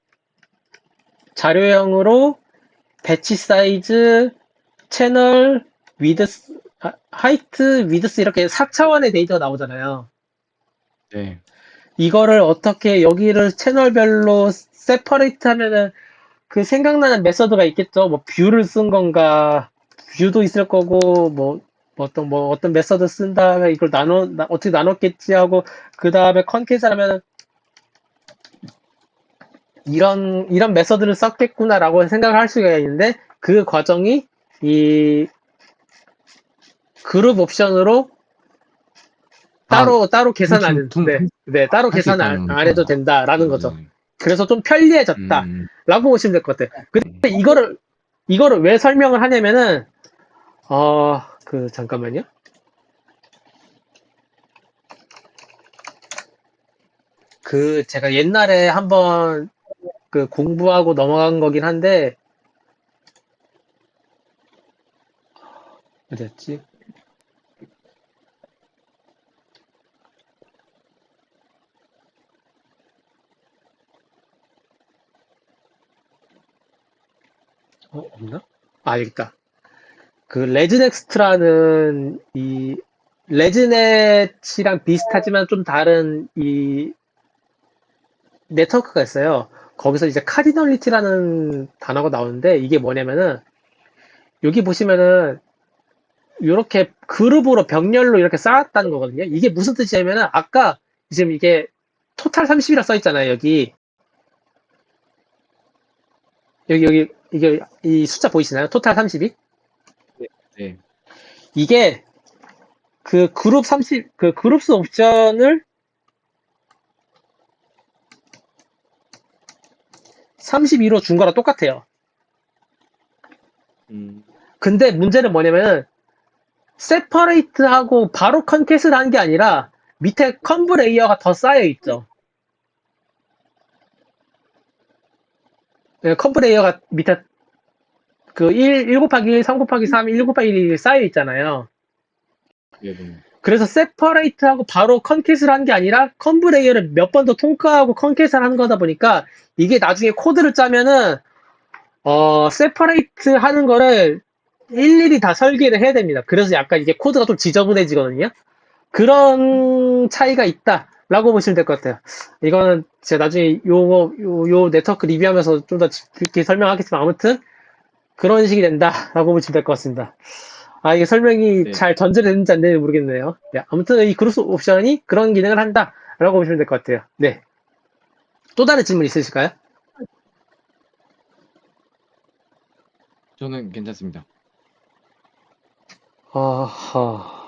자료형으로 배치 사이즈, 채널, 위드스, 하이트, 위드스 이렇게 4차원의 데이터가 나오잖아요. 네. 이거를 어떻게 여기를 채널별로 세퍼레이트 하면은 그 생각나는 메서드가 있겠죠. 뭐 뷰를 쓴 건가, 뷰도 있을 거고, 뭐 어떤 메서드 쓴 다음에 이걸 어떻게 나눴겠지 하고, 그 다음에 컨캣을 하면은 이런 메서드를 썼겠구나라고 생각을 할 수가 있는데, 그 과정이 이 그룹 옵션으로 다 따로 계산 퉁퉁 안, 퉁 네, 따로 할 수 계산 있다는 안 해도 거죠? 된다라는 거죠. 네. 그래서 좀 음. 편리해졌다라고 보시면 될 것 같아요. 근데 이거를 왜 설명을 하냐면은, 잠깐만요. 제가 옛날에 한번 공부하고 넘어간 거긴 한데, 어디였지? 없나? 아, 여기 있다. 레즈넥스트라는 레즈넷이랑 비슷하지만 좀 다른 네트워크가 있어요. 거기서 이제 카디널리티라는 단어가 나오는데, 이게 뭐냐면은, 여기 보시면은, 이렇게 그룹으로 병렬로 이렇게 쌓았다는 거거든요. 이게 무슨 뜻이냐면은, 아까 지금 이게 토탈 30이라 써 있잖아요, 여기. 이게, 이 숫자 보이시나요? 토탈 32? 네. 이게 그룹스 옵션을 32로 준 거랑 똑같아요. 음. 근데 문제는 뭐냐면은, 세퍼레이트하고 바로 컨캣을 한 게 아니라, 밑에 컨브 레이어가 더 쌓여 있죠. 컨브 레이어가 밑에 1 곱하기 1, 3 곱하기 3, 1 곱하기 1이 쌓여 있잖아요. 네네. 그래서 세퍼레이트하고 바로 컨캣을 한 게 아니라 컨브 레이어를 몇 번 더 통과하고 컨캣을 한 거다 보니까 이게 나중에 코드를 짜면은 세퍼레이트 하는 거를 일일이 다 설계를 해야 됩니다. 그래서 약간 이게 코드가 좀 지저분해지거든요. 그런 차이가 있다라고 보시면 될 것 같아요. 이거는 제가 나중에 요 네트워크 리뷰하면서 좀 더 깊게 설명하겠지만 아무튼 그런 식이 된다라고 보시면 될 것 같습니다. 이게 설명이 네. 잘 전제됐는지 안 되는지 모르겠네요. 네, 아무튼 이 그룹 옵션이 그런 기능을 한다라고 보시면 될 것 같아요. 네. 또 다른 질문 있으실까요? 저는 괜찮습니다. 어허.